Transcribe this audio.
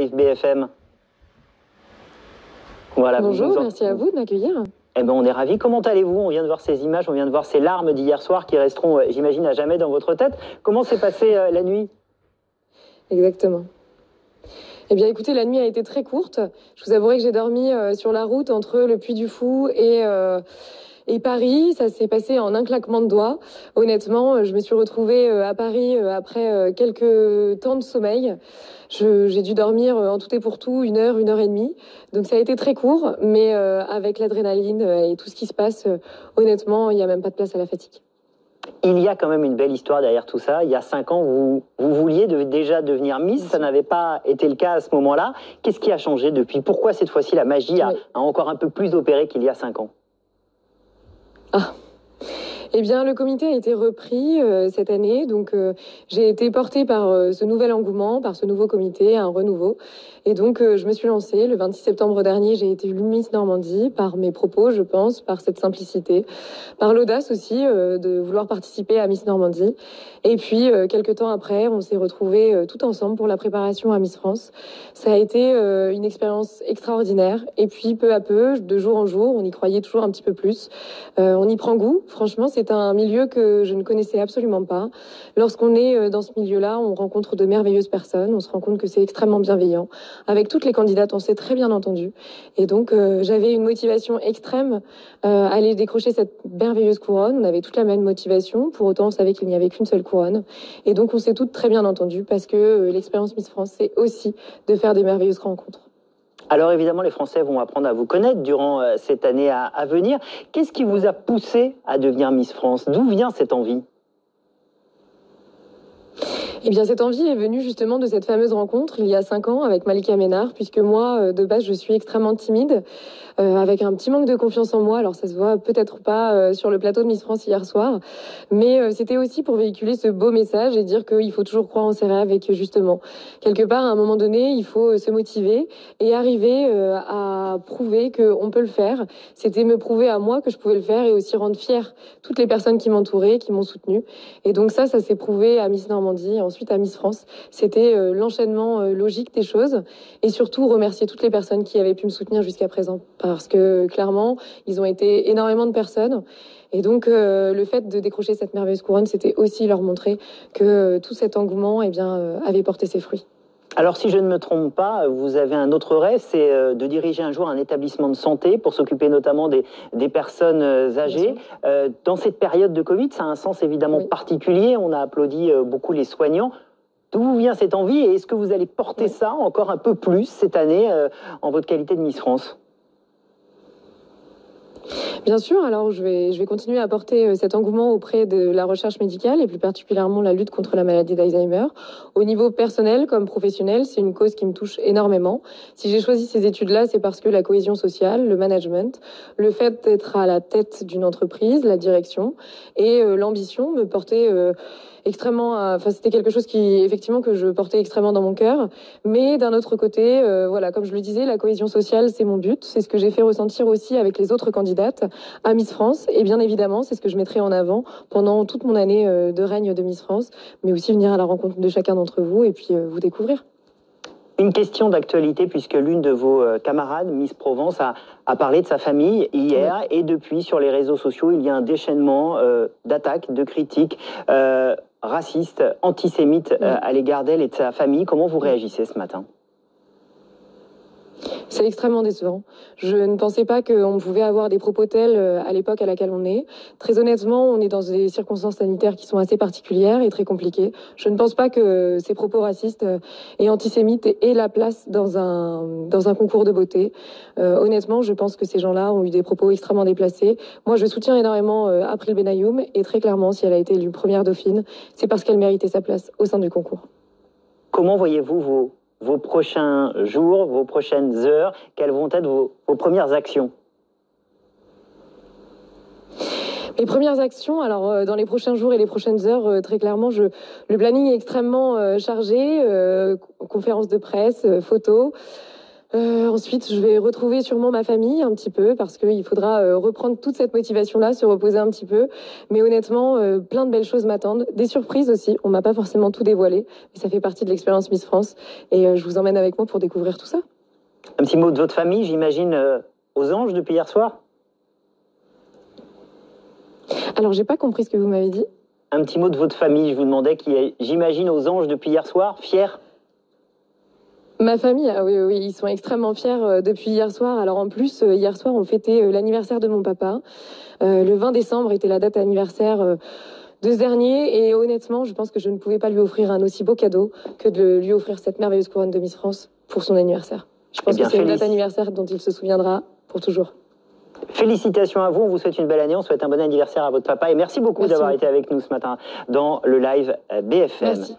Live BFM. Voilà, bonjour, merci à vous de m'accueillir. Eh ben, on est ravis. Comment allez-vous? On vient de voir ces images, on vient de voir ces larmes d'hier soir qui resteront, j'imagine, à jamais dans votre tête. Comment s'est passée la nuit? Exactement. Eh bien, écoutez, la nuit a été très courte. Je vous avouerai que j'ai dormi sur la route entre le Puy du Fou et Paris. Ça s'est passé en un claquement de doigts. Honnêtement, je me suis retrouvée à Paris après quelques temps de sommeil. J'ai dû dormir en tout et pour tout 1 heure et demie. Donc ça a été très court, mais avec l'adrénaline et tout ce qui se passe, honnêtement, il n'y a même pas de place à la fatigue. Il y a quand même une belle histoire derrière tout ça. Il y a 5 ans, vous vouliez déjà devenir Miss. Ça n'avait pas été le cas à ce moment-là. Qu'est-ce qui a changé depuis? Pourquoi cette fois-ci la magie a encore un peu plus opéré qu'il y a 5 ans? Eh bien, le comité a été repris cette année, donc j'ai été portée par ce nouvel engouement, par ce nouveau comité, un renouveau. Et donc, je me suis lancée. Le 26 septembre dernier, j'ai été élue Miss Normandie par mes propos, je pense, par cette simplicité, par l'audace aussi de vouloir participer à Miss Normandie. Et puis, quelques temps après, on s'est retrouvés tout ensemble pour la préparation à Miss France. Ça a été une expérience extraordinaire. Et puis, peu à peu, de jour en jour, on y croyait toujours un petit peu plus. On y prend goût. Franchement, c'est un milieu que je ne connaissais absolument pas. Lorsqu'on est dans ce milieu-là, on rencontre de merveilleuses personnes. On se rend compte que c'est extrêmement bienveillant. Avec toutes les candidates, on s'est très bien entendu. Et donc, j'avais une motivation extrême à aller décrocher cette merveilleuse couronne. On avait toute la même motivation. Pour autant, on savait qu'il n'y avait qu'une seule couronne. Et donc, on s'est toutes très bien entendues parce que l'expérience Miss France, c'est aussi de faire des merveilleuses rencontres. Alors évidemment, les Français vont apprendre à vous connaître durant cette année à venir. Qu'est-ce qui vous a poussé à devenir Miss France? D'où vient cette envie? Eh bien, cette envie est venue justement de cette fameuse rencontre il y a 5 ans avec Malika Ménard, puisque moi, de base, je suis extrêmement timide, avec un petit manque de confiance en moi. Alors, ça se voit peut-être pas sur le plateau de Miss France hier soir, mais c'était aussi pour véhiculer ce beau message et dire qu'il faut toujours croire en ses rêves et que justement, quelque part, à un moment donné, il faut se motiver et arriver à prouver qu'on peut le faire. C'était me prouver à moi que je pouvais le faire et aussi rendre fière toutes les personnes qui m'entouraient, qui m'ont soutenue. Et donc ça s'est prouvé à Miss Normandie, ensuite à Miss France. C'était l'enchaînement logique des choses et surtout remercier toutes les personnes qui avaient pu me soutenir jusqu'à présent parce que clairement, ils ont été énormément de personnes. Et donc, le fait de décrocher cette merveilleuse couronne, c'était aussi leur montrer que tout cet engouement avait porté ses fruits. Alors, si je ne me trompe pas, vous avez un autre rêve, c'est de diriger un jour un établissement de santé pour s'occuper notamment des personnes âgées. Dans cette période de Covid, ça a un sens évidemment particulier. On a applaudi beaucoup les soignants. D'où vient cette envie et est-ce que vous allez porter ça encore un peu plus cette année en votre qualité de Miss France? Bien sûr, alors je vais continuer à porter cet engouement auprès de la recherche médicale et plus particulièrement la lutte contre la maladie d'Alzheimer. Au niveau personnel comme professionnel, c'est une cause qui me touche énormément. Si j'ai choisi ces études-là, c'est parce que la cohésion sociale, le management, le fait d'être à la tête d'une entreprise, la direction et l'ambition me portaient extrêmement... Enfin, c'était quelque chose qui, effectivement, que je portais extrêmement dans mon cœur. Mais d'un autre côté, voilà, comme je le disais, la cohésion sociale, c'est mon but. C'est ce que j'ai fait ressentir aussi avec les autres candidates à Miss France. Et bien évidemment, c'est ce que je mettrai en avant pendant toute mon année de règne de Miss France, mais aussi venir à la rencontre de chacun d'entre vous et puis vous découvrir. Une question d'actualité, puisque l'une de vos camarades, Miss Provence, a parlé de sa famille hier, et depuis, sur les réseaux sociaux, il y a un déchaînement d'attaques, de critiques racistes, antisémites à l'égard d'elle et de sa famille. Comment vous réagissez ce matin ? C'est extrêmement décevant. Je ne pensais pas qu'on pouvait avoir des propos tels à l'époque à laquelle on est. Très honnêtement, on est dans des circonstances sanitaires qui sont assez particulières et très compliquées. Je ne pense pas que ces propos racistes et antisémites aient la place dans un concours de beauté. Honnêtement, je pense que ces gens-là ont eu des propos extrêmement déplacés. Moi, je soutiens énormément April Benayoum et très clairement, si elle a été élue première dauphine, c'est parce qu'elle méritait sa place au sein du concours. Comment voyez-vous vos prochains jours, vos prochaines heures? Quelles vont être vos premières actions? Mes premières actions, alors dans les prochains jours et les prochaines heures, très clairement, le planning est extrêmement chargé, conférences de presse, photos. Ensuite, je vais retrouver sûrement ma famille un petit peu parce qu'il faudra reprendre toute cette motivation-là, se reposer un petit peu. Mais honnêtement, plein de belles choses m'attendent. Des surprises aussi. On m'a pas forcément tout dévoilé, mais ça fait partie de l'expérience Miss France. Et je vous emmène avec moi pour découvrir tout ça. Un petit mot de votre famille, j'imagine, aux anges depuis hier soir? Alors, j'ai pas compris ce que vous m'avez dit. Un petit mot de votre famille, je vous demandais, qui est, j'imagine, aux anges depuis hier soir, fier? Ma famille, ah oui, oui, ils sont extrêmement fiers depuis hier soir. Alors en plus, hier soir, on fêtait l'anniversaire de mon papa. Le 20 décembre était la date anniversaire de ce dernier. Et honnêtement, je pense que je ne pouvais pas lui offrir un aussi beau cadeau que de lui offrir cette merveilleuse couronne de Miss France pour son anniversaire. Je pense que c'est une date anniversaire dont il se souviendra pour toujours. Félicitations à vous, on vous souhaite une belle année, on souhaite un bon anniversaire à votre papa et merci beaucoup d'avoir été avec nous ce matin dans le live BFM. Merci.